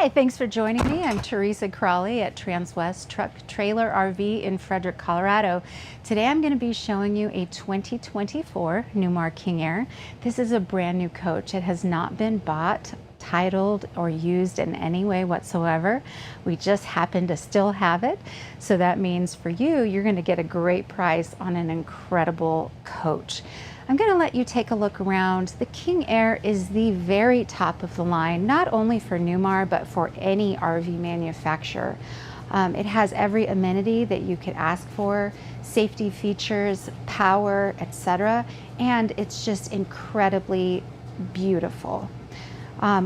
Hi, thanks for joining me. I'm Teresa Crawley at Transwest Truck Trailer RV in Fredrick, Colorado. Today I'm going to be showing you a 2024 Newmar King Aire. This is a brand new coach. It has not been bought, titled, or used in any way whatsoever. We just happen to still have it. So that means for you, you're going to get a great price on an incredible coach. I'm going to let you take a look around. The King Aire is the very top of the line, not only for Newmar, but for any RV manufacturer. It has every amenity that you could ask for, safety features, power, etc. And it's just incredibly beautiful.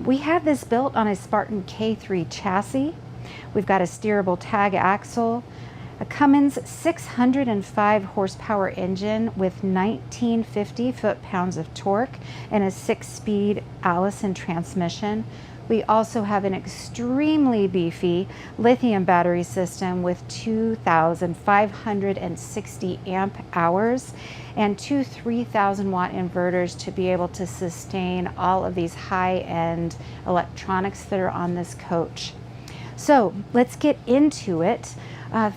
We have this built on a Spartan K3 chassis. We've got a steerable tag axle, a Cummins 605 horsepower engine with 1950 foot-pounds of torque and a 6-speed Allison transmission. We also have an extremely beefy lithium battery system with 2,560 amp hours and two 3,000 watt inverters to be able to sustain all of these high-end electronics that are on this coach. So let's get into it.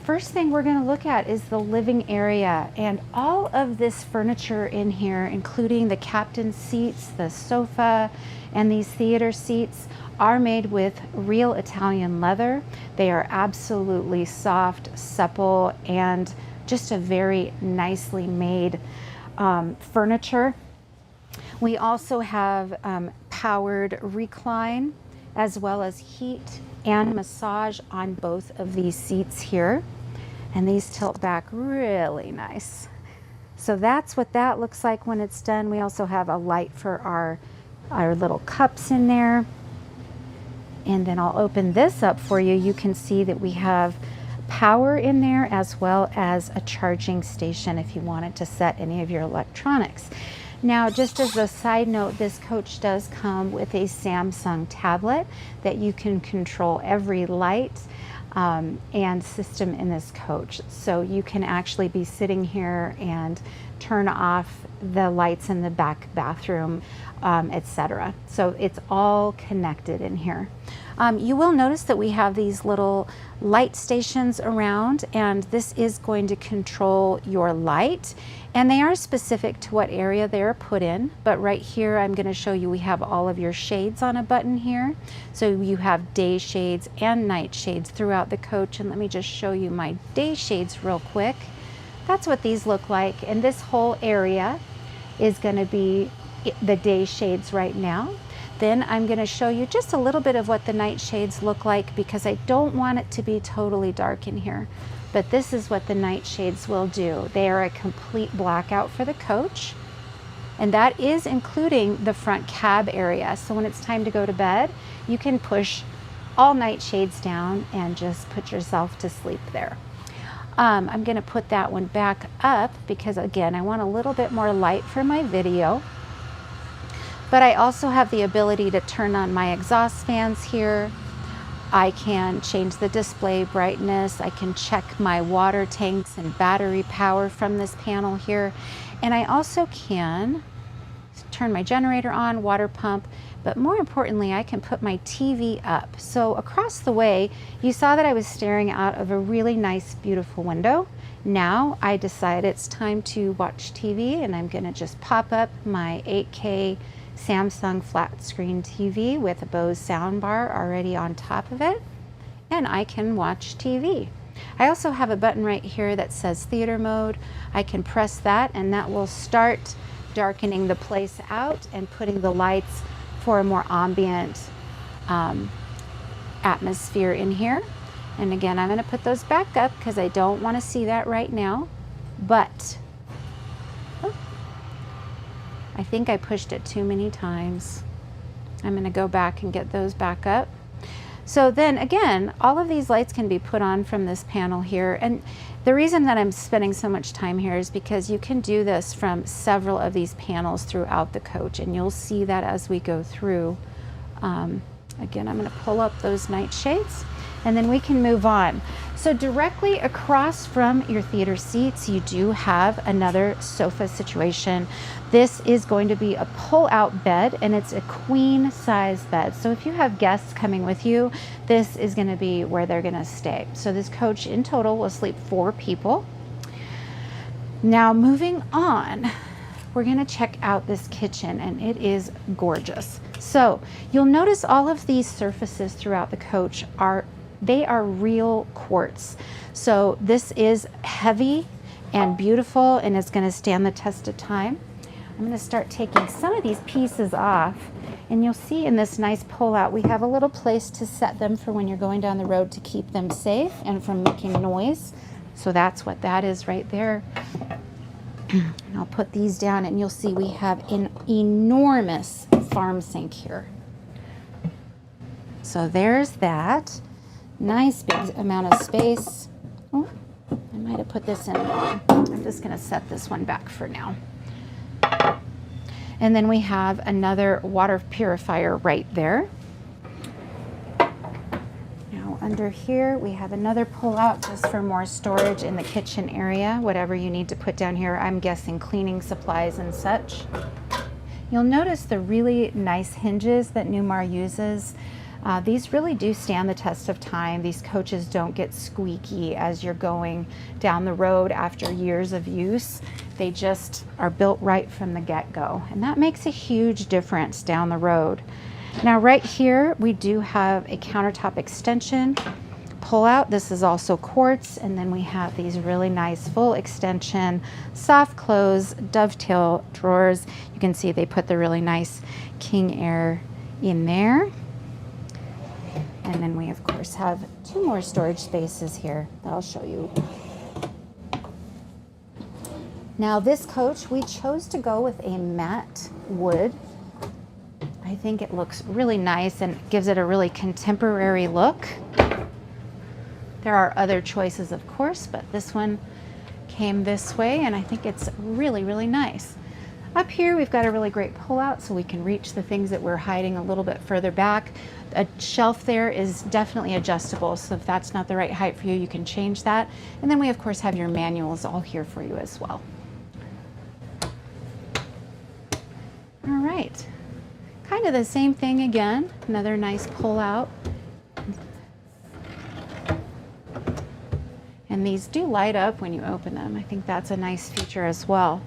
First thing we're going to look at is the living area, and all of this furniture in here, including the captain's seats, the sofa, and these theater seats, are made with real Italian leather. They are absolutely soft, supple, and just a very nicely made furniture. We also have powered recline, as well as heat and massage on both of these seats here. And these tilt back really nice. So that's what that looks like when it's done. We also have a light for our little cups in there. And then I'll open this up for you. You can see that we have power in there, as well as a charging station if you wanted to set any of your electronics. Now, just as a side note, this coach does come with a Samsung tablet that you can control every light and system in this coach. So you can actually be sitting here and turn off the lights in the back bathroom, etc. So it's all connected in here. You will notice that we have these little light stations around, and this is going to control your light, and they are specific to what area they are put in. But right here I'm going to show you we have all of your shades on a button here, so you have day shades and night shades throughout the coach. And let me just show you my day shades real quick. That's what these look like, and this whole area is going to be the day shades right now. Then I'm going to show you just a little bit of what the night shades look like, because I don't want it to be totally dark in here. But this is what the night shades will do. They are a complete blackout for the coach, and that is including the front cab area. So when it's time to go to bed, you can push all night shades down and just put yourself to sleep there. I'm going to put that one back up because, again, I want a little bit more light for my video. But I also have the ability to turn on my exhaust fans here. I can change the display brightness. I can check my water tanks and battery power from this panel here. And I also can turn my generator on, water pump, but more importantly, I can put my TV up. So across the way, you saw that I was staring out of a really nice, beautiful window. Now I decide it's time to watch TV, and I'm gonna just pop up my 8K Samsung flat screen TV with a Bose soundbar already on top of it, and I can watch TV. I also have a button right here that says theater mode. I can press that, and that will start darkening the place out and putting the lights for a more ambient atmosphere in here. And again, I'm going to put those back up because I don't want to see that right now, but I think I pushed it too many times. I'm going to go back and get those back up. So then again, all of these lights can be put on from this panel here. And the reason that I'm spending so much time here is because you can do this from several of these panels throughout the coach, and you'll see that as we go through. Again, I'm going to pull up those night shades. and then we can move on. So directly across from your theater seats, you do have another sofa situation. This is going to be a pull-out bed, and it's a queen size bed. So if you have guests coming with you, this is going to be where they're going to stay. So this coach in total will sleep 4 people. Now moving on, we're going to check out this kitchen, and it is gorgeous. So you'll notice all of these surfaces throughout the coach are real quartz. So this is heavy and beautiful, and it's going to stand the test of time. I'm going to start taking some of these pieces off, and you'll see in this nice pull-out we have a little place to set them for when you're going down the road to keep them safe and from making noise. So that's what that is right there. And I'll put these down, and you'll see we have an enormous farm sink here. So there's that. Nice big amount of space. Oh, I might have put this in wrong. I'm just going to set this one back for now. And then we have another water purifier right there. Now under here we have another pull-out just for more storage in the kitchen area, whatever you need to put down here. I'm guessing cleaning supplies and such. You'll notice the really nice hinges that Newmar uses. These really do stand the test of time. These coaches don't get squeaky as you're going down the road after years of use. They just are built right from the get-go, and that makes a huge difference down the road. Now right here we do have a countertop extension pull-out. This is also quartz, and then we have these really nice full extension soft close dovetail drawers. You can see they put the really nice King Aire in there. And then we, of course, have 2 more storage spaces here that I'll show you. Now, this coach, we chose to go with a matte wood. I think it looks really nice and gives it a really contemporary look. There are other choices, of course, but this one came this way, and I think it's really, really nice. Up here, we've got a really great pull-out, so we can reach the things that we're hiding a little bit further back. A shelf there is definitely adjustable, so if that's not the right height for you, you can change that. And then we, of course, have your manuals all here for you as well. All right, kind of the same thing again. Another nice pull-out. And these do light up when you open them. I think that's a nice feature as well.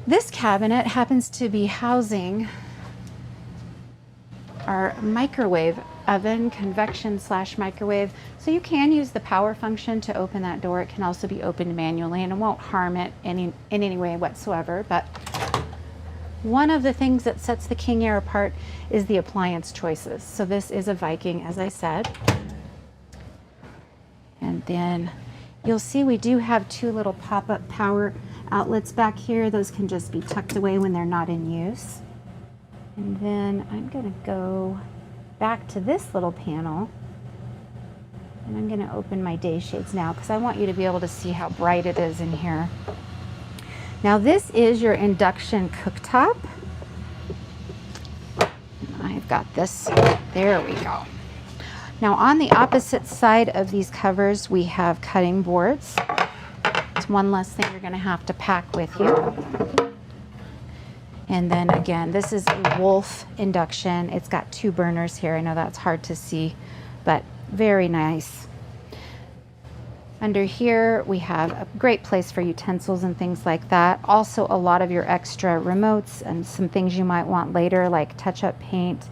This cabinet happens to be housing our microwave oven, convection / microwave. So you can use the power function to open that door. It can also be opened manually, and it won't harm it in any way whatsoever. But one of the things that sets the King Aire apart is the appliance choices. So this is a Viking, as I said. And then you'll see we do have 2 little pop-up power outlets back here. Those can just be tucked away when they're not in use. And then I'm going to go back to this little panel, and I'm going to open my day shades now because I want you to be able to see how bright it is in here. Now this is your induction cooktop. I've got this. There we go. Now on the opposite side of these covers we have cutting boards. It's one less thing you're going to have to pack with you. And then again, this is a Wolf induction. It's got 2 burners here. I know that's hard to see, but very nice. Under here, we have a great place for utensils and things like that. Also, a lot of your extra remotes and some things you might want later, like touch-up paint.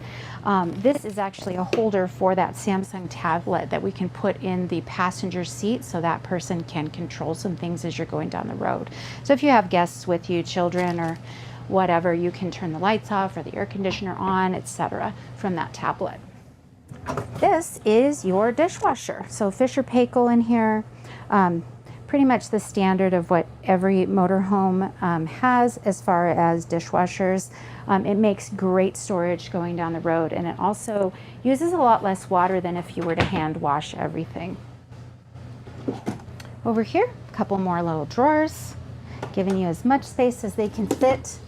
This is actually a holder for that Samsung tablet that we can put in the passenger seat so that person can control some things as you're going down the road. So if you have guests with you, children or whatever, you can turn the lights off or the air conditioner on, etc. from that tablet. This is your dishwasher. So Fisher Paykel in here, pretty much the standard of what every motorhome has as far as dishwashers. It makes great storage going down the road, and it also uses a lot less water than if you were to hand wash everything. Over here, a couple more little drawers, giving you as much space as they can fit.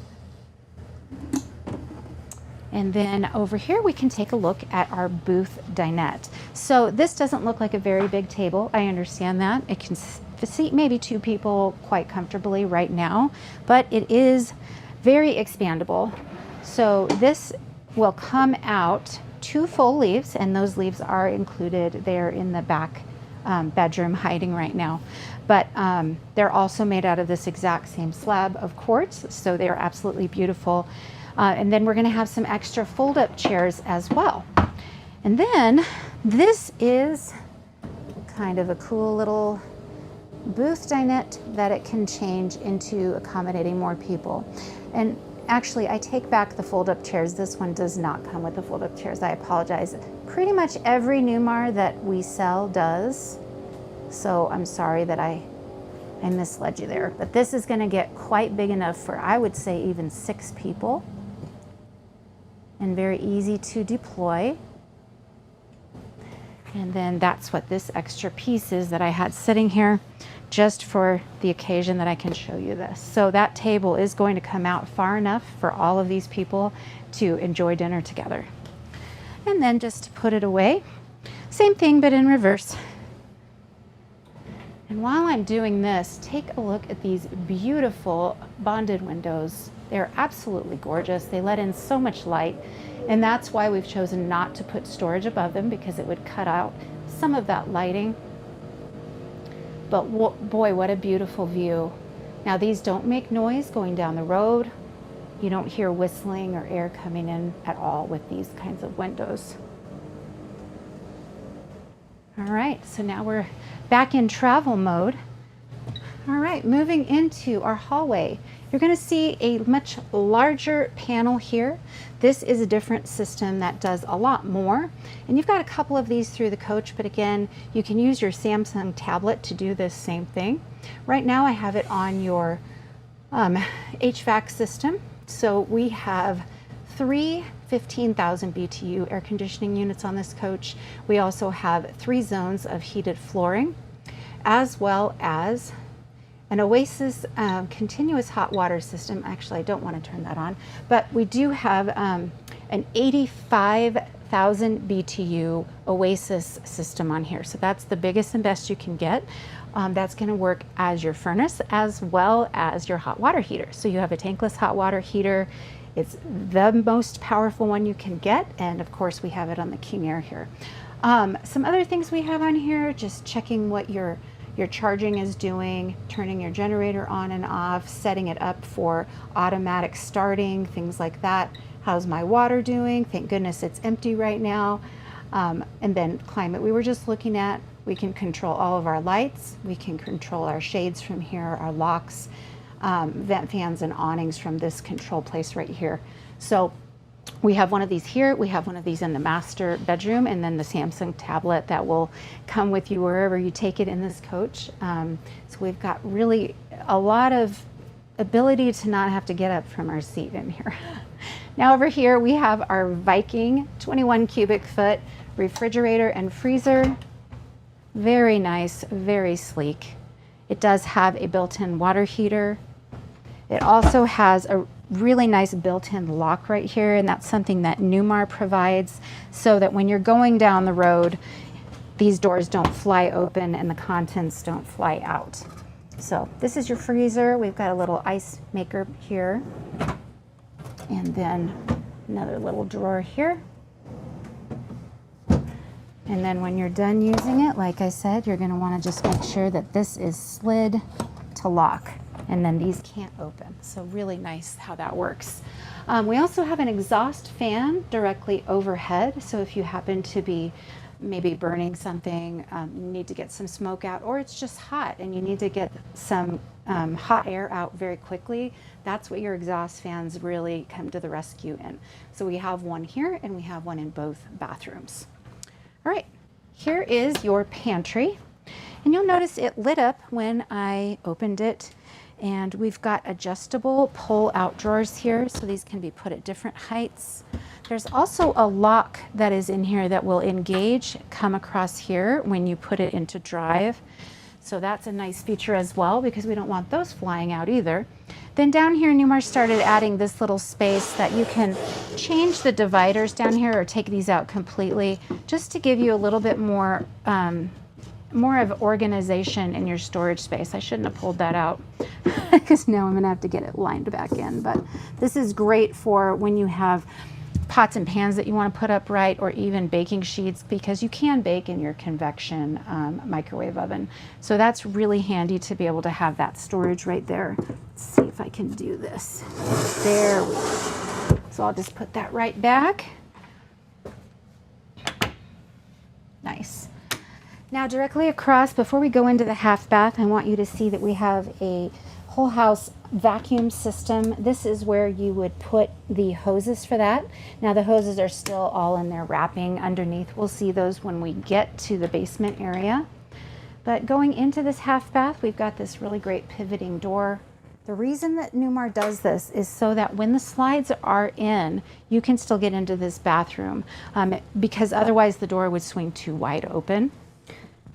And then over here, we can take a look at our booth dinette. So this doesn't look like a very big table. I understand that. It can seat maybe 2 people quite comfortably right now, but it is very expandable. So this will come out 2 full leaves, and those leaves are included there in the back bedroom hiding right now. But they're also made out of this exact same slab of quartz, so they're absolutely beautiful. And then we're going to have some extra fold-up chairs as well. And then this is kind of a cool little booth dinette that it can change into accommodating more people. And actually, I take back the fold-up chairs. This one does not come with the fold-up chairs. I apologize. Pretty much every Newmar that we sell does. So I'm sorry that I misled you there. But this is going to get quite big enough for, I would say, even 6 people. And very easy to deploy. And then that's what this extra piece is that I had sitting here just for the occasion that I can show you this. So that table is going to come out far enough for all of these people to enjoy dinner together. And then just to put it away, same thing but in reverse. And while I'm doing this, take a look at these beautiful bonded windows. They're absolutely gorgeous. They let in so much light, and that's why we've chosen not to put storage above them, because it would cut out some of that lighting. But boy, what a beautiful view. Now these don't make noise going down the road. You don't hear whistling or air coming in at all with these kinds of windows. All right, so now we're back in travel mode. All right, moving into our hallway. You're going to see a much larger panel here. This is a different system that does a lot more. And you've got a couple of these through the coach, but again, you can use your Samsung tablet to do this same thing. Right now I have it on your HVAC system. So we have 3 15,000 BTU air conditioning units on this coach. We also have 3 zones of heated flooring, as well as an Oasis continuous hot water system. Actually, I don't want to turn that on, but we do have an 85,000 BTU Oasis system on here. So that's the biggest and best you can get. That's going to work as your furnace as well as your hot water heater. So you have a tankless hot water heater. It's the most powerful one you can get. And of course, we have it on the King Aire here. Some other things we have on here, just checking what your charging is doing, turning your generator on and off, setting it up for automatic starting, things like that. How's my water doing? Thank goodness it's empty right now. And then climate we were just looking at. We can control all of our lights. We can control our shades from here, our locks, vent fans and awnings from this control place right here. So we have one of these here, we have one of these in the master bedroom, and then the Samsung tablet that will come with you wherever you take it in this coach. So we've got really a lot of ability to not have to get up from our seat in here. Now over here we have our Viking 21 cubic foot refrigerator and freezer. Very nice, very sleek. It does have a built-in water heater. It also has a really nice built-in lock right here, and that's something that Newmar provides, so that when you're going down the road, these doors don't fly open and the contents don't fly out. So this is your freezer. We've got a little ice maker here, and then another little drawer here. And then when you're done using it, like I said, you're going to want to just make sure that this is slid to lock, and then these can't open. So really nice how that works. We also have an exhaust fan directly overhead. So if you happen to be maybe burning something, you need to get some smoke out, or it's just hot and you need to get some hot air out very quickly, that's what your exhaust fans really come to the rescue in. So we have one here and we have one in both bathrooms. All right, here is your pantry. And you'll notice it lit up when I opened it. And we've got adjustable pull-out drawers here, so these can be put at different heights. There's also a lock that is in here that will engage, come across here when you put it into drive. So that's a nice feature as well, because we don't want those flying out either. Then down here, Newmar started adding this little space that you can change the dividers down here or take these out completely, just to give you a little bit more more of organization in your storage space. I shouldn't have pulled that out because now I'm gonna have to get it lined back in. But this is great for when you have pots and pans that you want to put upright, or even baking sheets, because you can bake in your convection microwave oven. So that's really handy to be able to have that storage right there. Let's see if I can do this. There we go. So I'll just put that right back. Nice. Now directly across, before we go into the half bath, I want you to see that we have a whole house vacuum system. This is where you would put the hoses for that. Now the hoses are still all in their wrapping underneath. We'll see those when we get to the basement area. But going into this half bath, we've got this really great pivoting door. The reason that Newmar does this is so that when the slides are in, you can still get into this bathroom, because otherwise the door would swing too wide open.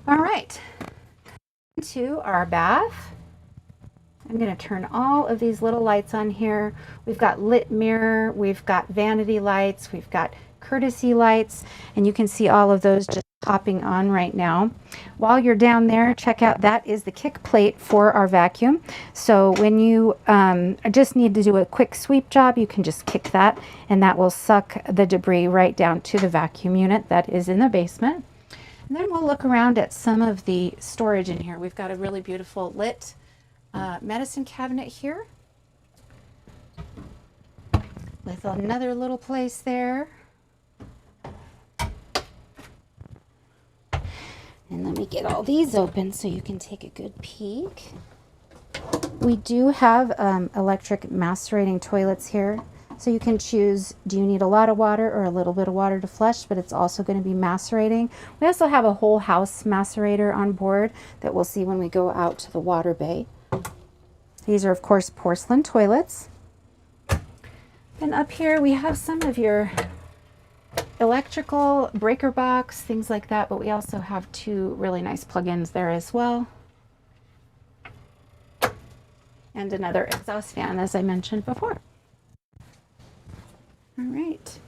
All right, into our bath. I'm going to turn all of these little lights on here. We've got lit mirror, we've got vanity lights, we've got courtesy lights, and you can see all of those just popping on right now. While you're down there, check out, that is the kick plate for our vacuum. So when you just need to do a quick sweep job, you can just kick that, and that will suck the debris right down to the vacuum unit that is in the basement. And then we'll look around at some of the storage in here. We've got a really beautiful lit medicine cabinet here with another little place there. And let me get all these open so you can take a good peek. We do have electric macerating toilets here. So you can choose, do you need a lot of water or a little bit of water to flush, but it's also going to be macerating. We also have a whole house macerator on board that we'll see when we go out to the water bay. These are, of course, porcelain toilets. And up here we have some of your electrical breaker box, things like that, but we also have two really nice plug-ins there as well. And another exhaust fan, as I mentioned before. All right.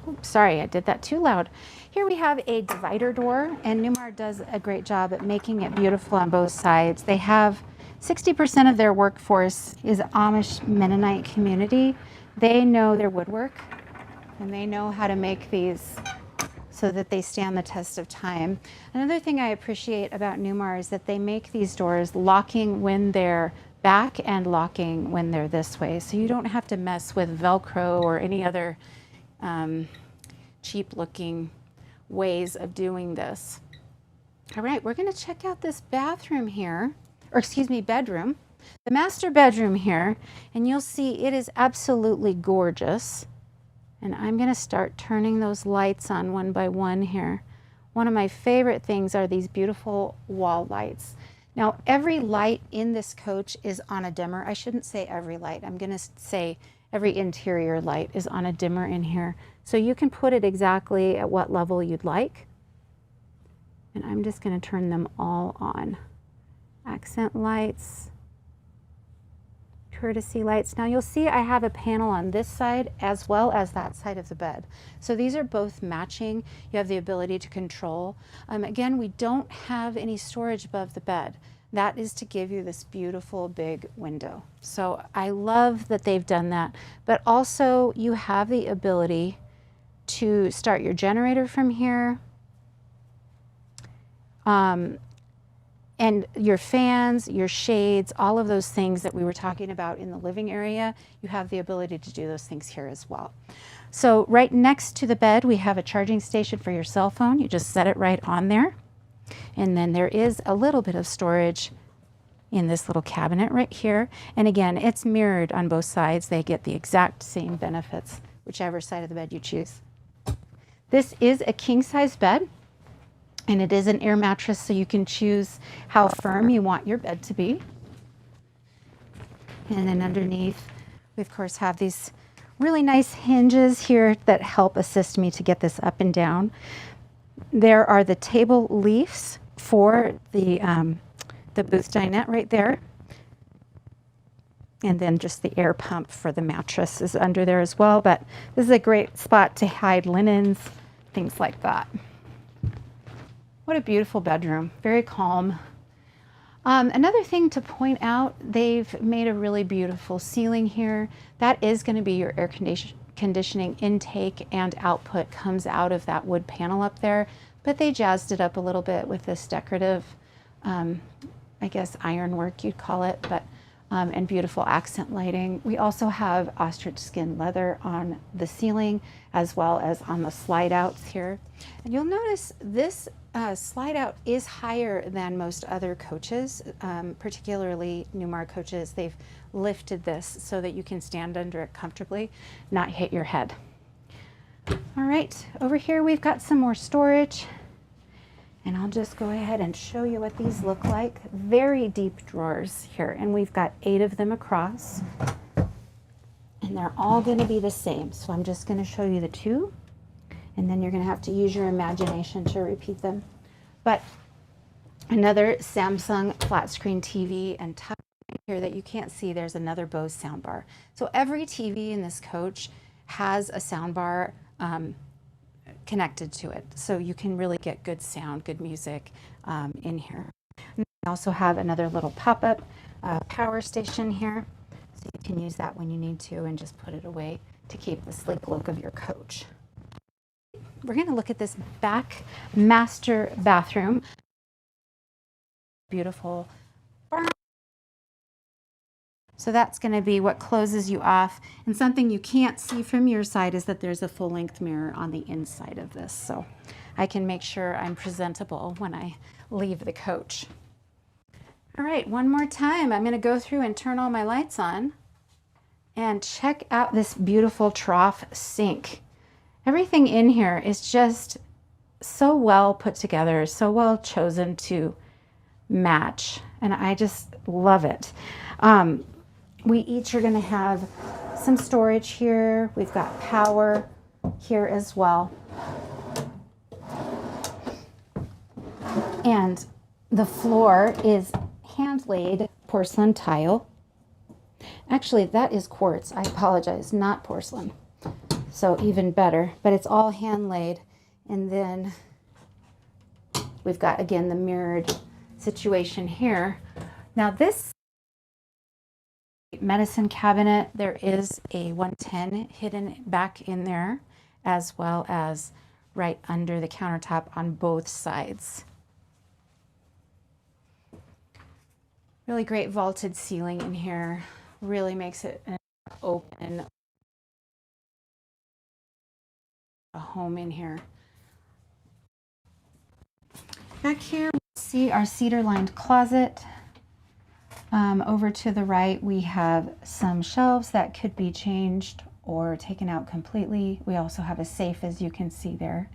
Oops, sorry, I did that too loud. Here we have a divider door, and Newmar does a great job at making it beautiful on both sides. They have 60% of their workforce is Amish Mennonite community. They know their woodwork, and they know how to make these so that they stand the test of time. Another thing I appreciate about Newmar is that they make these doors locking when they're back and locking when they're this way. So you don't have to mess with Velcro or any other cheap looking ways of doing this. All right, we're gonna check out this bathroom here, or excuse me, bedroom. The master bedroom here, and you'll see it is absolutely gorgeous. And I'm gonna start turning those lights on one by one here. One of my favorite things are these beautiful wall lights. Now, every light in this coach is on a dimmer. I shouldn't say every light. I'm going to say every interior light is on a dimmer in here. So you can put it exactly at what level you'd like. And I'm just going to turn them all on. Accent lights, courtesy lights. Now you'll see I have a panel on this side as well as that side of the bed. So these are both matching. You have the ability to control. Again, we don't have any storage above the bed. That is to give you this beautiful big window. So I love that they've done that. But also you have the ability to start your generator from here. And your fans, your shades, all of those things that we were talking about in the living area, you have the ability to do those things here as well. So right next to the bed, we have a charging station for your cell phone. You just set it right on there. And then there is a little bit of storage in this little cabinet right here. And again, it's mirrored on both sides. They get the exact same benefits, whichever side of the bed you choose. This is a king-size bed. And it is an air mattress, so you can choose how firm you want your bed to be. And then underneath, we of course have these really nice hinges here that help assist me to get this up and down. There are the table leaves for the booth dinette right there. And then just the air pump for the mattress is under there as well. But this is a great spot to hide linens, things like that. What a beautiful bedroom, very calm. Another thing to point out, they've made a really beautiful ceiling here. That is going to be your air conditioning intake and output comes out of that wood panel up there, but they jazzed it up a little bit with this decorative, I guess ironwork you'd call it, but and beautiful accent lighting. We also have ostrich skin leather on the ceiling as well as on the slide outs here. And you'll notice this slide out is higher than most other coaches, particularly Newmar coaches. They've lifted this so that you can stand under it comfortably, not hit your head. All right, over here we've got some more storage. And I'll just go ahead and show you what these look like. Very deep drawers here, and we've got 8 of them across. And they're all gonna be the same. So I'm just gonna show you the 2, and then you're gonna have to use your imagination to repeat them. But another Samsung flat screen TV, and tucked here that you can't see, there's another Bose soundbar. So every TV in this coach has a soundbar connected to it, so you can really get good sound, good music in here. And we also have another little pop-up power station here, so you can use that when you need to and just put it away to keep the sleek look of your coach. We're going to look at this back master bathroom. Beautiful. So that's going to be what closes you off. And something you can't see from your side is that there's a full-length mirror on the inside of this. So I can make sure I'm presentable when I leave the coach. All right, one more time. I'm going to go through and turn all my lights on and check out this beautiful trough sink. Everything in here is just so well put together, so well chosen to match. And I just love it. We each are going to have some storage here. We've got power here as well. And the floor is hand-laid porcelain tile. Actually, that is quartz. I apologize, not porcelain. So even better, but it's all hand-laid. And then we've got, again, the mirrored situation here. Now this medicine cabinet, there is a 110 hidden back in there, as well as right under the countertop on both sides. Really great vaulted ceiling in here. Really makes it an open a home in here. Back here, we see our cedar-lined closet. Over to the right, we have some shelves that could be changed or taken out completely. We also have a safe, as you can see there.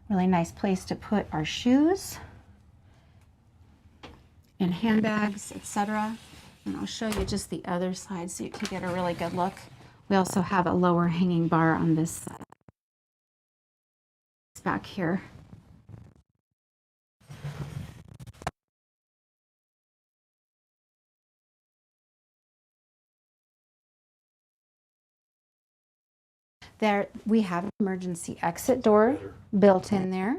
Really nice place to put our shoes and handbags, etc. And I'll show you just the other side so you can get a really good look. We also have a lower hanging bar on this side. It's back here. There we have an emergency exit door built in there.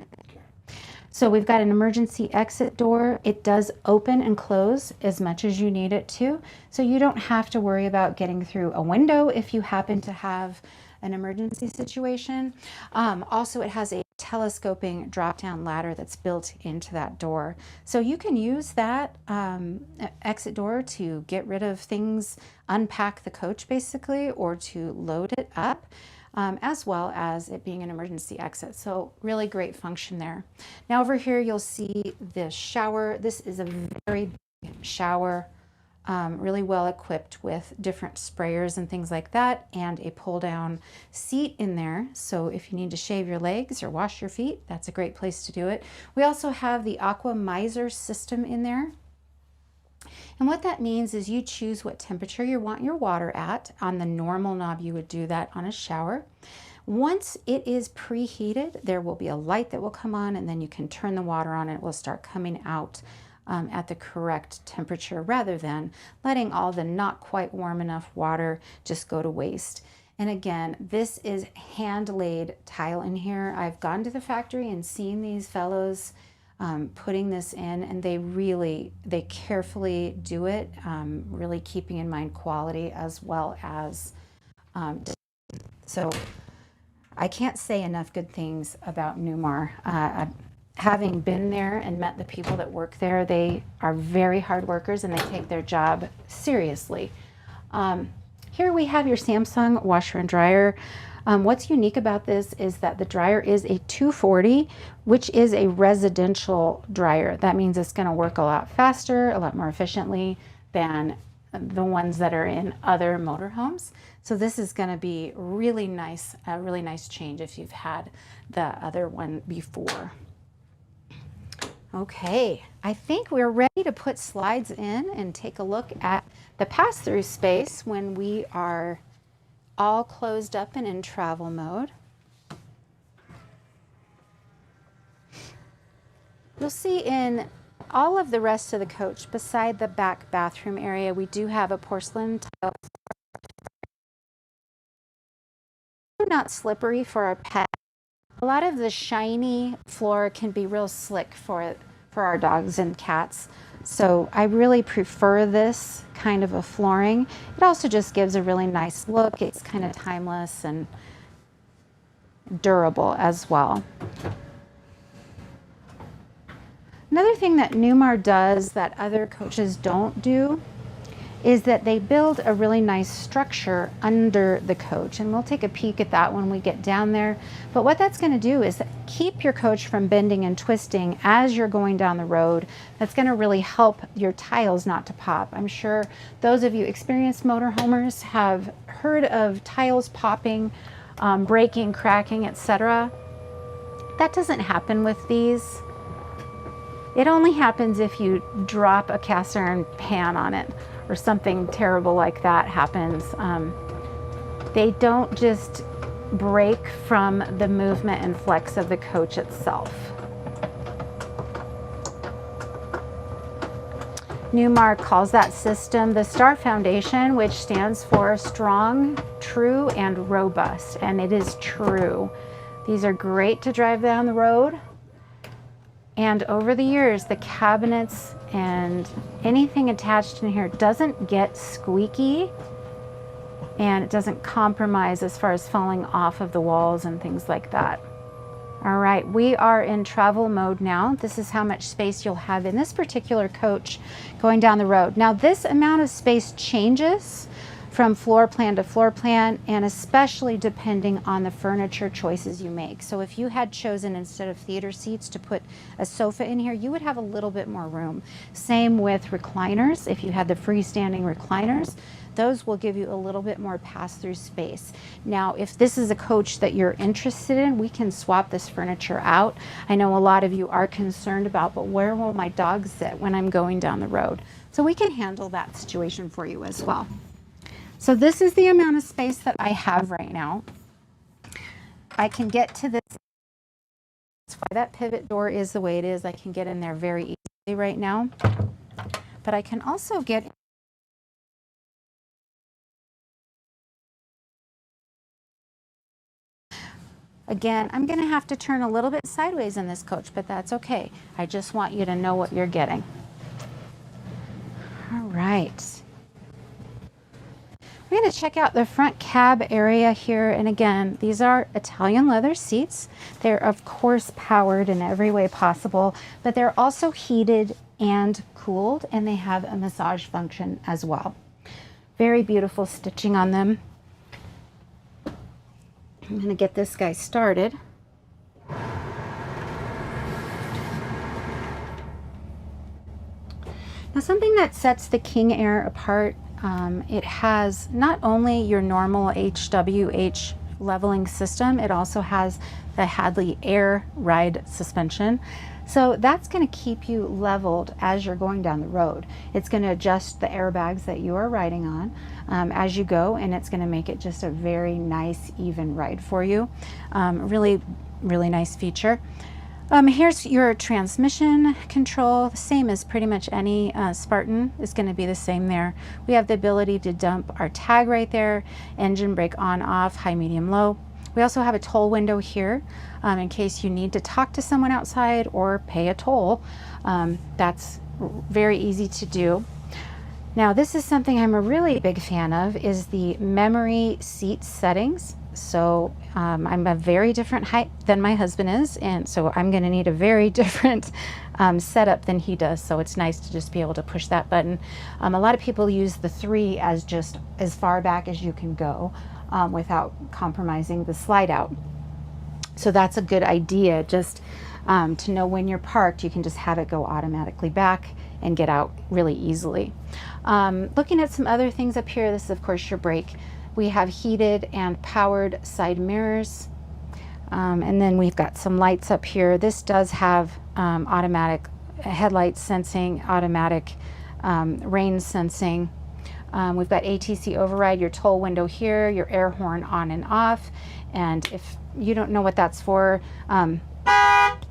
So we've got an emergency exit door. It does open and close as much as you need it to. So you don't have to worry about getting through a window if you happen to have an emergency situation. Also, it has a telescoping drop-down ladder that's built into that door. So you can use that exit door to get rid of things, unpack the coach basically, or to load it up. As well as it being an emergency exit. So really great function there. Now over here you'll see the shower. This is a very big shower, really well equipped with different sprayers and things like that, and a pull down seat in there. So if you need to shave your legs or wash your feet, that's a great place to do it. We also have the Aqua Miser system in there. And what that means is you choose what temperature you want your water at. On the normal knob, you would do that on a shower. Once it is preheated, there will be a light that will come on, and then you can turn the water on and it will start coming out at the correct temperature rather than letting all the not quite warm enough water just go to waste. And again, this is hand laid tile in here. I've gone to the factory and seen these fellows putting this in, and they carefully do it, really keeping in mind quality as well as so I can't say enough good things about Newmar. Having been there and met the people that work there, they are very hard workers and they take their job seriously. Here we have your Samsung washer and dryer. What's unique about this is that the dryer is a 240, which is a residential dryer. That means it's going to work a lot faster, a lot more efficiently than the ones that are in other motorhomes. So this is going to be really nice, a really nice change if you've had the other one before. Okay, I think we're ready to put slides in and take a look at the pass-through space when we are all closed up and in travel mode. You'll see in all of the rest of the coach, beside the back bathroom area, we do have a porcelain tile. Not slippery for our pet. A lot of the shiny floor can be real slick for our dogs and cats. So I really prefer this kind of a flooring. It also just gives a really nice look. It's kind of timeless and durable as well. Another thing that Newmar does that other coaches don't do is that they build a really nice structure under the coach, and we'll take a peek at that when we get down there. But what that's going to do is keep your coach from bending and twisting as you're going down the road. That's going to really help your tiles not to pop. I'm sure those of you experienced motorhomers have heard of tiles popping, breaking, cracking, etc. That doesn't happen with these. It only happens if you drop a cast iron pan on it or something terrible like that happens. They don't just break from the movement and flex of the coach itself. Newmar calls that system the STAR Foundation, which stands for strong, true, and robust, and it is true. These are great to drive down the road. And over the years, the cabinets and anything attached in here doesn't get squeaky, and it doesn't compromise as far as falling off of the walls and things like that. All right, we are in travel mode now. This is how much space you'll have in this particular coach going down the road. Now, this amount of space changes from floor plan to floor plan, and especially depending on the furniture choices you make. So if you had chosen, instead of theater seats, to put a sofa in here, you would have a little bit more room. Same with recliners. If you had the freestanding recliners, those will give you a little bit more pass-through space. Now, if this is a coach that you're interested in, we can swap this furniture out. I know a lot of you are concerned about, but where will my dog sit when I'm going down the road? So we can handle that situation for you as well. So this is the amount of space that I have right now. I can get to this. That's why that pivot door is the way it is. I can get in there very easily right now. But I can also get again, I'm going to have to turn a little bit sideways in this coach, but that's okay. I just want you to know what you're getting. All right. We're going to check out the front cab area here, and again, these are Italian leather seats. They're of course powered in every way possible, but they're also heated and cooled, and they have a massage function as well. Very beautiful stitching on them. I'm going to get this guy started. Now, something that sets the King Aire apart, it has not only your normal HWH leveling system, it also has the Hadley Air Ride suspension. So that's going to keep you leveled as you're going down the road. It's going to adjust the airbags that you are riding on as you go, and it's going to make it just a very nice, even ride for you. Really, really nice feature. Here's your transmission control, the same as pretty much any Spartan is going to be the same there. We have the ability to dump our tag right there, engine brake on, off, high, medium, low. We also have a toll window here in case you need to talk to someone outside or pay a toll. That's very easy to do. Now this is something I'm a really big fan of, is the memory seat settings. So I'm a very different height than my husband is, and so I'm going to need a very different setup than he does. So it's nice to just be able to push that button. A lot of people use the 3 as just as far back as you can go without compromising the slide out. So that's a good idea, just to know when you're parked, you can just have it go automatically back and get out really easily. Looking at some other things up here, this is of course your brake. We have heated and powered side mirrors. And then we've got some lights up here. This does have automatic headlight sensing, automatic rain sensing. We've got ATC override, your toll window here, your air horn on and off. And if you don't know what that's for,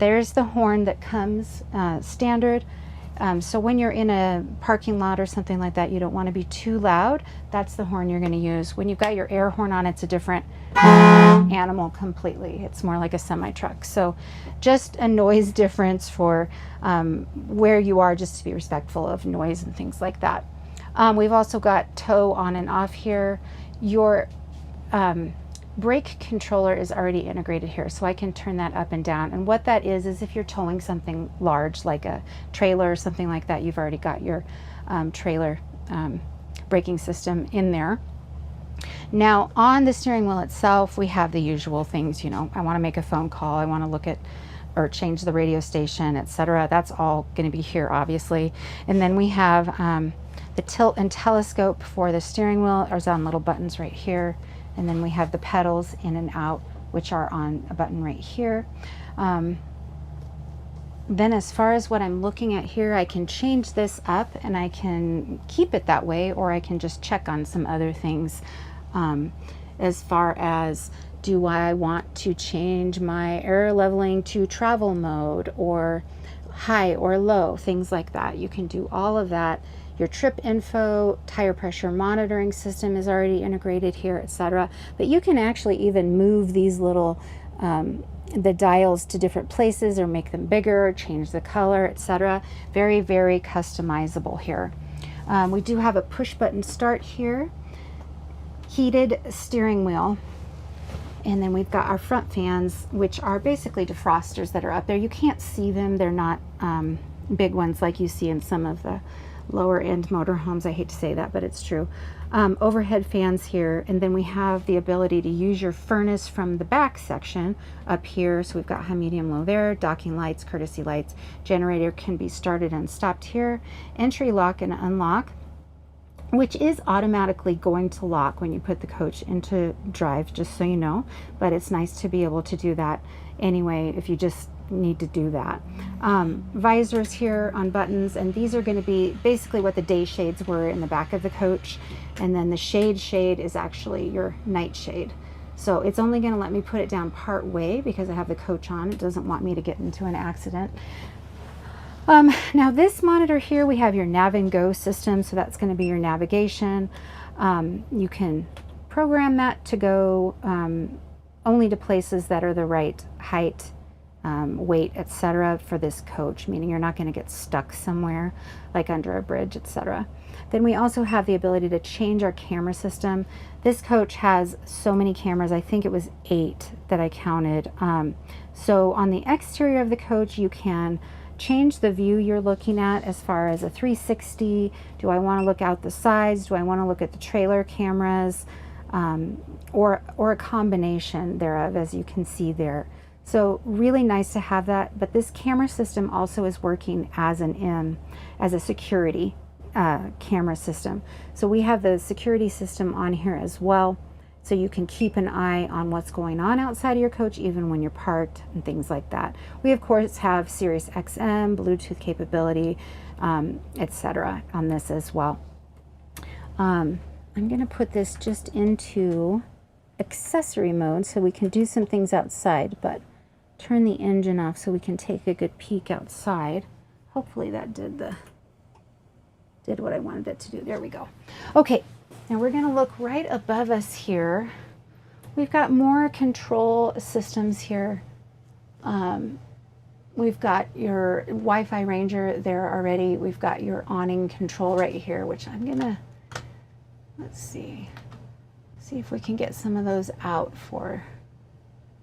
there's the horn that comes standard. So when you're in a parking lot or something like that, you don't want to be too loud. That's the horn you're going to use. When you've got your air horn on, it's a different animal completely. It's more like a semi-truck. So just a noise difference for where you are, just to be respectful of noise and things like that. We've also got tow on and off here. Your brake controller is already integrated here, so I can turn that up and down. And what that is if you're towing something large like a trailer or something like that, you've already got your trailer braking system in there. Now on the steering wheel itself, we have the usual things. You know, I want to make a phone call, I want to look at or change the radio station, etc. That's all going to be here, obviously. And then we have the tilt and telescope for the steering wheel is on little buttons right here. And then we have the pedals in and out, which are on a button right here. Then as far as what I'm looking at here, I can change this up and I can keep it that way, or I can just check on some other things. As far as, do I want to change my air leveling to travel mode or high or low, things like that. You can do all of that. Your trip info, tire pressure monitoring system is already integrated here, etc. But you can actually even move these little the dials to different places, or make them bigger, or change the color, etc. Very, very customizable here. We do have a push button start here, heated steering wheel, and then we've got our front fans, which are basically defrosters that are up there. You can't see them. They're not big ones like you see in some of the lower end motorhomes. I hate to say that, but it's true. Overhead fans here, and then we have the ability to use your furnace from the back section up here. So we've got high, medium, low there, docking lights, courtesy lights. Generator can be started and stopped here. Entry lock and unlock, which is automatically going to lock when you put the coach into drive, just so you know. But it's nice to be able to do that anyway if you just need to do that. Visors here on buttons, and these are going to be basically what the day shades were in the back of the coach. And then the shade is actually your night shade. So it's only going to let me put it down part way because I have the coach on. It doesn't want me to get into an accident. Now this monitor here, we have your Nav and Go system, so that's going to be your navigation. You can program that to go only to places that are the right height, weight, etc. for this coach, meaning you're not going to get stuck somewhere like under a bridge, etc. Then we also have the ability to change our camera system. This coach has so many cameras. I think it was 8 that I counted. So on the exterior of the coach, you can change the view you're looking at as far as a 360. Do I want to look out the sides? Do I want to look at the trailer cameras? Or a combination thereof, as you can see there. So really nice to have that. But this camera system also is working as a security camera system. So we have the security system on here as well. So you can keep an eye on what's going on outside of your coach, even when you're parked and things like that. We of course have Sirius XM, Bluetooth capability, etc. on this as well. I'm going to put this just into accessory mode so we can do some things outside, but turn the engine off so we can take a good peek outside. Hopefully that did what I wanted it to do. There we go. Okay, now we're gonna look right above us here. We've got more control systems here. We've got your Wi-Fi Ranger there already. We've got your awning control right here, which I'm gonna, let's see if we can get some of those out for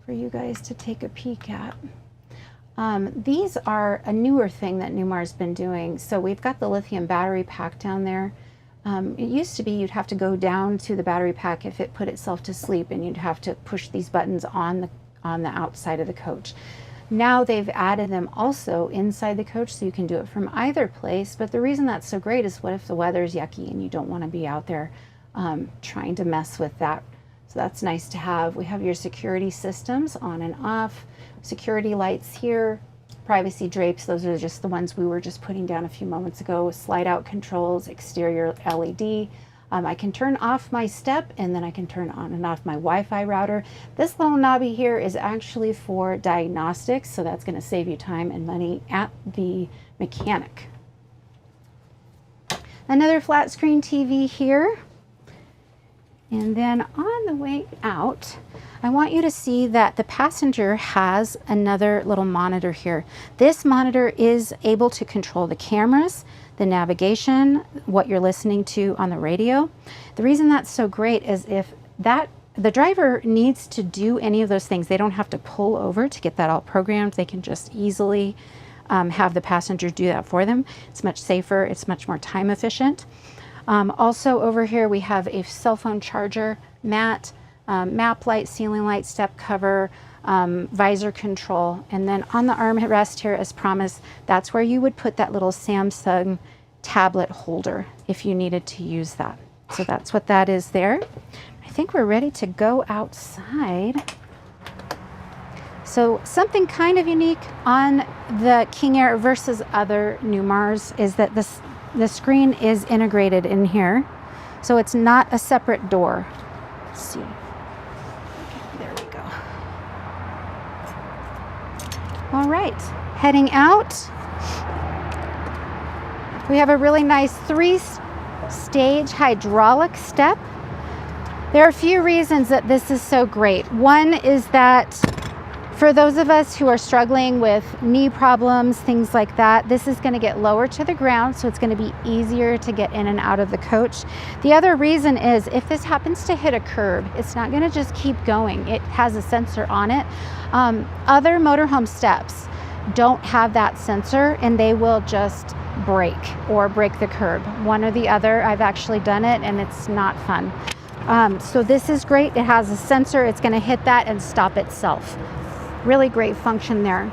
you guys to take a peek at. These are a newer thing that Newmar's been doing. So we've got the lithium battery pack down there. It used to be you'd have to go down to the battery pack if it put itself to sleep, and you'd have to push these buttons on the outside of the coach. Now they've added them also inside the coach, so you can do it from either place. But the reason that's so great is, what if the weather's yucky and you don't want to be out there trying to mess with that? So that's nice to have. We have your security systems on and off, security lights here, privacy drapes. Those are just the ones we were just putting down a few moments ago. Slide out controls, exterior LED. I can turn off my step, and then I can turn on and off my Wi-Fi router. This little knobby here is actually for diagnostics, so that's going to save you time and money at the mechanic. Another flat screen TV here. And then on the way out, I want you to see that the passenger has another little monitor here. This monitor is able to control the cameras, the navigation, what you're listening to on the radio. The reason that's so great is if the driver needs to do any of those things, they don't have to pull over to get that all programmed. They can just easily have the passenger do that for them. It's much safer, it's much more time efficient. Also over here we have a cell phone charger, mat, map light, ceiling light, step cover, visor control, and then on the armrest here, as promised, that's where you would put that little Samsung tablet holder if you needed to use that. So that's what that is there. I think we're ready to go outside. So something kind of unique on the King Aire versus other Newmars is that the screen is integrated in here, so it's not a separate door. Let's see. There we go. All right, heading out. We have a really nice 3-stage hydraulic step. There are a few reasons that this is so great. One is that for those of us who are struggling with knee problems, things like that, this is going to get lower to the ground, so it's going to be easier to get in and out of the coach. The other reason is if this happens to hit a curb, it's not going to just keep going. It has a sensor on it. Other motorhome steps don't have that sensor, and they will just break or break the curb. One or the other. I've actually done it, and it's not fun. So this is great. It has a sensor. It's going to hit that and stop itself. Really great function there.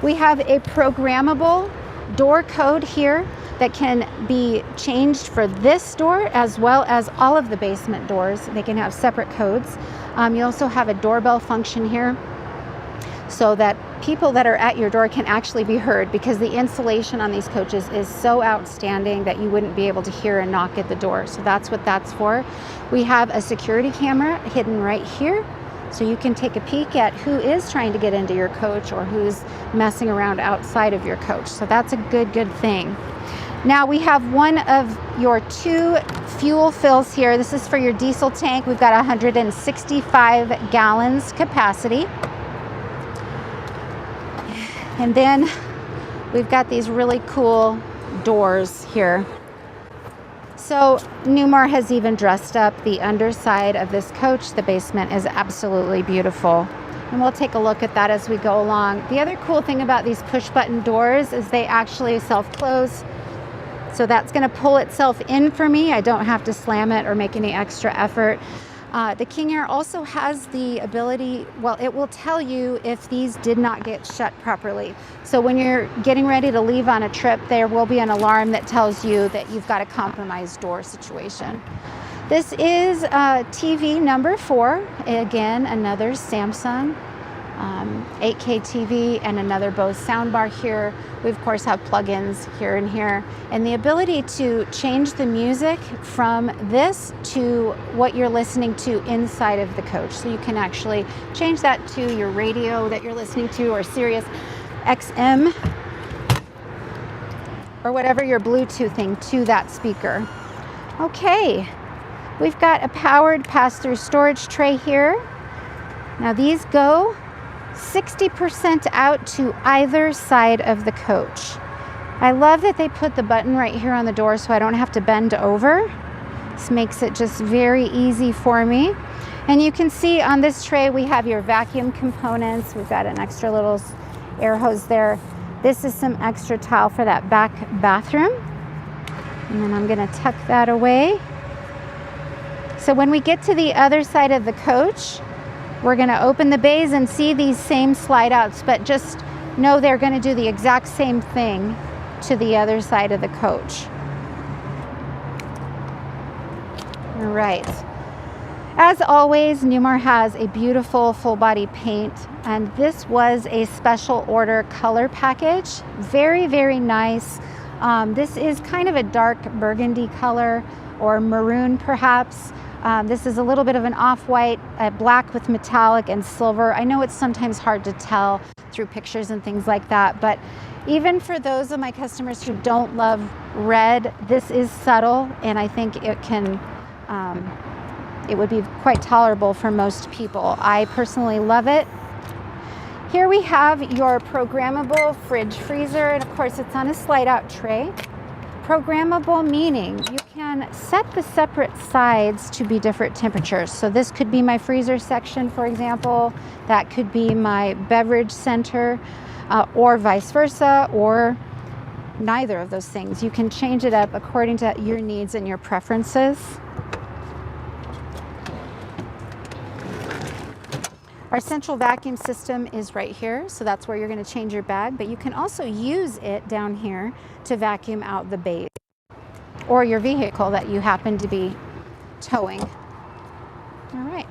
We have a programmable door code here that can be changed for this door as well as all of the basement doors. They can have separate codes. You also have a doorbell function here so that people that are at your door can actually be heard, because the insulation on these coaches is so outstanding that you wouldn't be able to hear a knock at the door. So that's what that's for. We have a security camera hidden right here, so you can take a peek at who is trying to get into your coach or who's messing around outside of your coach. So that's a good thing. Now we have one of your 2 fuel fills here. This is for your diesel tank. We've got 165 gallons capacity. And then we've got these really cool doors here. So Newmar has even dressed up the underside of this coach. The basement is absolutely beautiful. And we'll take a look at that as we go along. The other cool thing about these push button doors is they actually self-close. So that's going to pull itself in for me. I don't have to slam it or make any extra effort. The King Aire also has the ability, well, it will tell you if these did not get shut properly. So when you're getting ready to leave on a trip, there will be an alarm that tells you that you've got a compromised door situation. This is TV number 4. Again, another Samsung 8K TV and another Bose soundbar here. We of course have plugins here and here, and the ability to change the music from this to what you're listening to inside of the coach. So you can actually change that to your radio that you're listening to, or Sirius XM, or whatever you're Bluetoothing to that speaker. Okay, we've got a powered pass-through storage tray here. Now these go 60% out to either side of the coach. I love that they put the button right here on the door so I don't have to bend over. This makes it just very easy for me. And you can see on this tray we have your vacuum components. We've got an extra little air hose there. This is some extra tile for that back bathroom. And then I'm gonna tuck that away. So when we get to the other side of the coach, we're going to open the bays and see these same slide outs, but just know they're going to do the exact same thing to the other side of the coach. All right. As always, Newmar has a beautiful full body paint, and this was a special order color package. Very, very nice. This is kind of a dark burgundy color, or maroon perhaps. This is a little bit of an off-white, black with metallic and silver. I know it's sometimes hard to tell through pictures and things like that, but even for those of my customers who don't love red, this is subtle, and I think it can, it would be quite tolerable for most people. I personally love it. Here we have your programmable fridge freezer, and of course it's on a slide-out tray. Programmable meaning you can set the separate sides to be different temperatures. So this could be my freezer section, for example. That could be my beverage center, or vice versa, or neither of those things. You can change it up according to your needs and your preferences. Our central vacuum system is right here, so that's where you're going to change your bag, but you can also use it down here to vacuum out the bays or your vehicle that you happen to be towing. All right.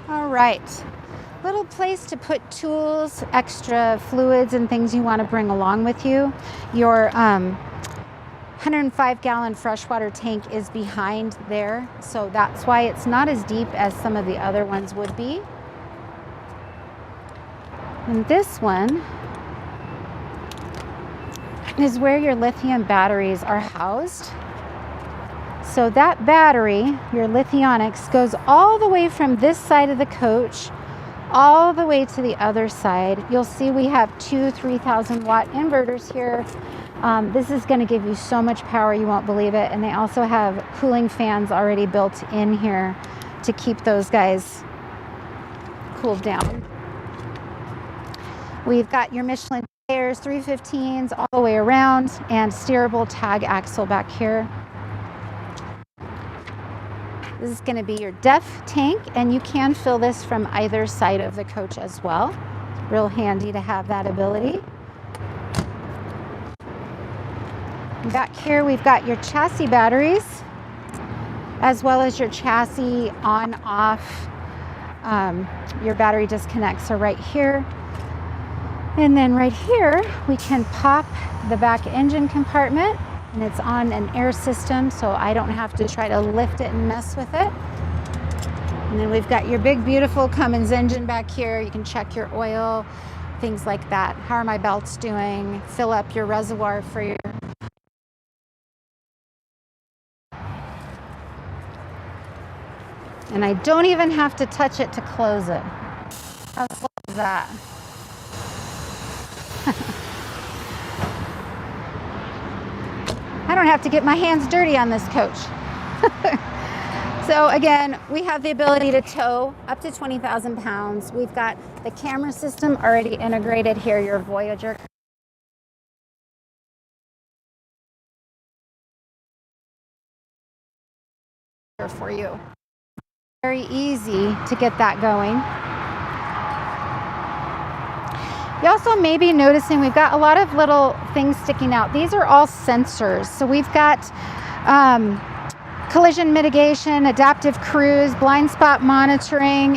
All right. Little place to put tools, extra fluids and things you want to bring along with you. Your 105-gallon freshwater tank is behind there, so that's why it's not as deep as some of the other ones would be. And this one is where your lithium batteries are housed. So that battery, your Lithionics, goes all the way from this side of the coach all the way to the other side. You'll see we have two 3,000 watt inverters here. This is going to give you so much power you won't believe it, and they also have cooling fans already built in here to keep those guys cooled down. We've got your Michelin tires, 315s all the way around, and steerable tag axle back here. This is going to be your DEF tank, and you can fill this from either side of the coach as well. It's real handy to have that ability. Back here we've got your chassis batteries, as well as your chassis on-off. Your battery disconnects are right here. And then right here we can pop the back engine compartment, and it's on an air system, so I don't have to try to lift it and mess with it. And then we've got your big beautiful Cummins engine back here. You can check your oil, things like that. How are my belts doing? Fill up your reservoir for your and I don't even have to touch it to close it. How cool is that? I don't have to get my hands dirty on this coach. So again, we have the ability to tow up to 20,000 pounds. We've got the camera system already integrated here, your Voyager. For you. Very easy to get that going. You also may be noticing we've got a lot of little things sticking out. These are all sensors. So we've got collision mitigation, adaptive cruise, blind spot monitoring,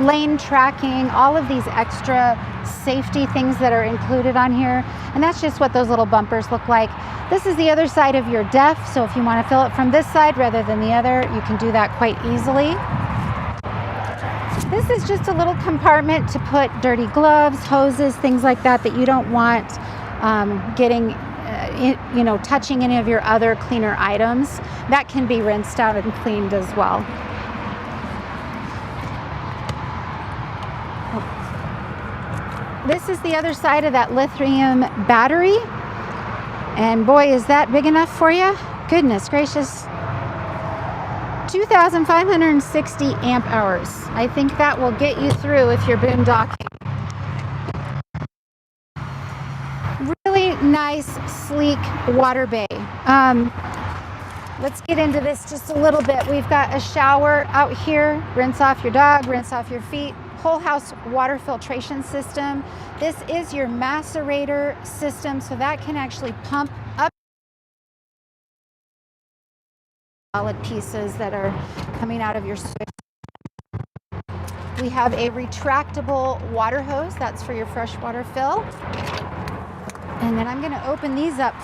lane tracking, all of these extra safety things that are included on here. And that's just what those little bumpers look like. This is the other side of your def, so if you want to fill it from this side rather than the other, you can do that quite easily. This is just a little compartment to put dirty gloves, hoses, things like that that you don't want getting touching any of your other cleaner items. That can be rinsed out and cleaned as well. This is the other side of that lithium battery. And boy, is that big enough for you? Goodness gracious. 2,560 amp hours. I think that will get you through if you're boondocking. Really nice, sleek water bay. Let's get into this just a little bit. We've got a shower out here. Rinse off your dog, rinse off your feet. Whole house water filtration system. This is your macerator system, so that can actually pump up solid pieces that are coming out of your switch. We have a retractable water hose. That's for your freshwater fill. And then I'm going to open these up.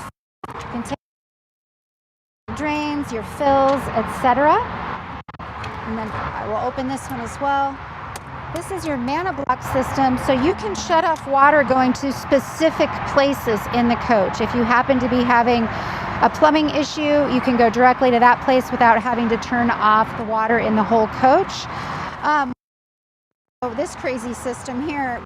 You can take your drains, your fills, etc. And then I will open this one as well. This is your mana block system, so you can shut off water going to specific places in the coach. If you happen to be having a plumbing issue, you can go directly to that place without having to turn off the water in the whole coach. This crazy system here,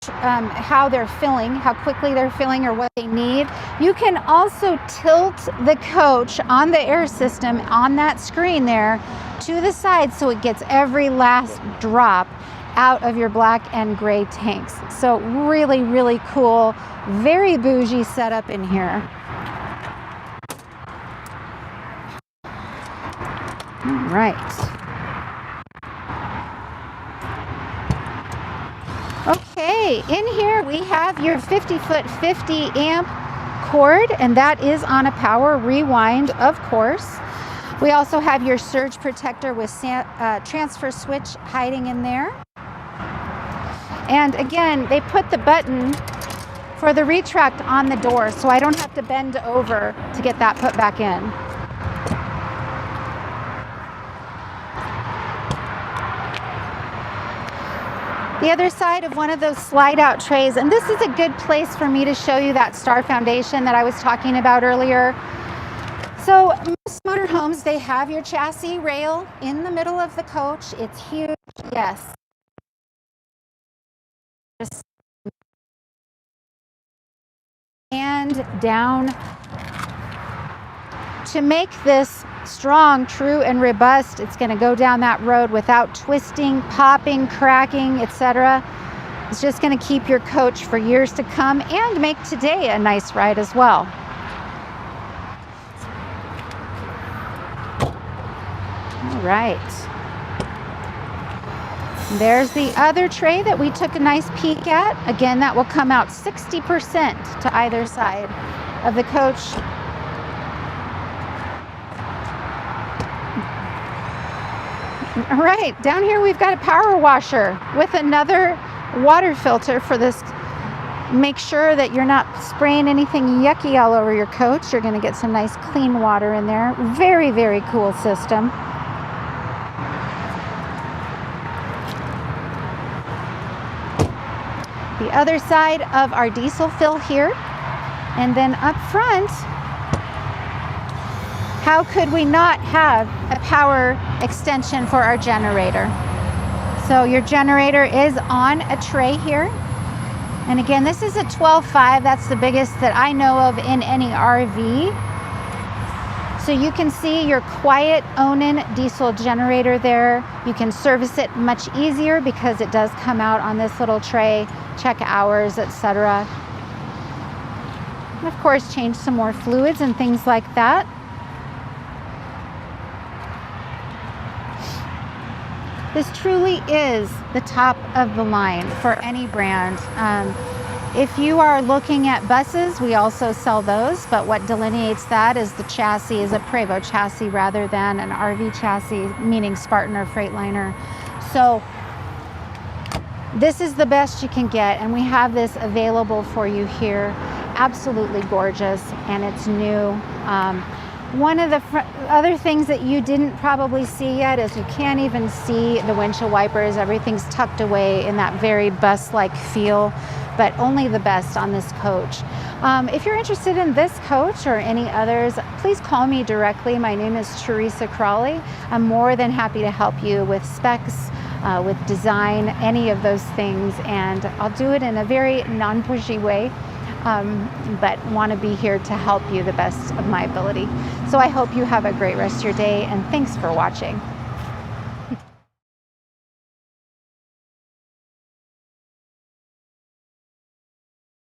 how they're filling, how quickly they're filling, or what they need. You can also tilt the coach on the air system on that screen there to the side so it gets every last drop out of your black and gray tanks. So really, really cool, very bougie setup in here. All right. Okay, in here we have your 50-foot 50 amp cord, and that is on a power rewind, of course. We also have your surge protector with transfer switch hiding in there. And again, they put the button for the retract on the door, so I don't have to bend over to get that put back in. The other side of one of those slide out trays, and this is a good place for me to show you that star foundation that I was talking about earlier. So most motorhomes, they have your chassis rail in the middle of the coach. It's huge, yes. And down. To make this strong, true, and robust, it's going to go down that road without twisting, popping, cracking, etc. It's just going to keep your coach for years to come and make today a nice ride as well. All right. There's the other tray that we took a nice peek at. Again, that will come out 60% to either side of the coach. All right, down here we've got a power washer with another water filter for this. Make sure that you're not spraying anything yucky all over your coach. You're going to get some nice clean water in there. Very, very cool system. The other side of our diesel fill here. And then up front, how could we not have a power extension for our generator? So your generator is on a tray here. And again, this is a 12.5. That's the biggest that I know of in any RV. So you can see your quiet Onan diesel generator there. You can service it much easier because it does come out on this little tray, check hours, etc. And of course, change some more fluids and things like that. This truly is the top of the line for any brand. If you are looking at buses, we also sell those, but what delineates that is the chassis is a Prevost chassis rather than an RV chassis, meaning Spartan or Freightliner. So this is the best you can get, and we have this available for you here. Absolutely gorgeous, and it's new. One of the other things that you didn't probably see yet is you can't even see the windshield wipers. Everything's tucked away in that very bus-like feel, but only the best on this coach. If you're interested in this coach or any others, please call me directly. My name is Teresa Crawley. I'm more than happy to help you with specs, with design, any of those things, and I'll do it in a very non-pushy way. But want to be here to help you the best of my ability. So I hope you have a great rest of your day, and thanks for watching.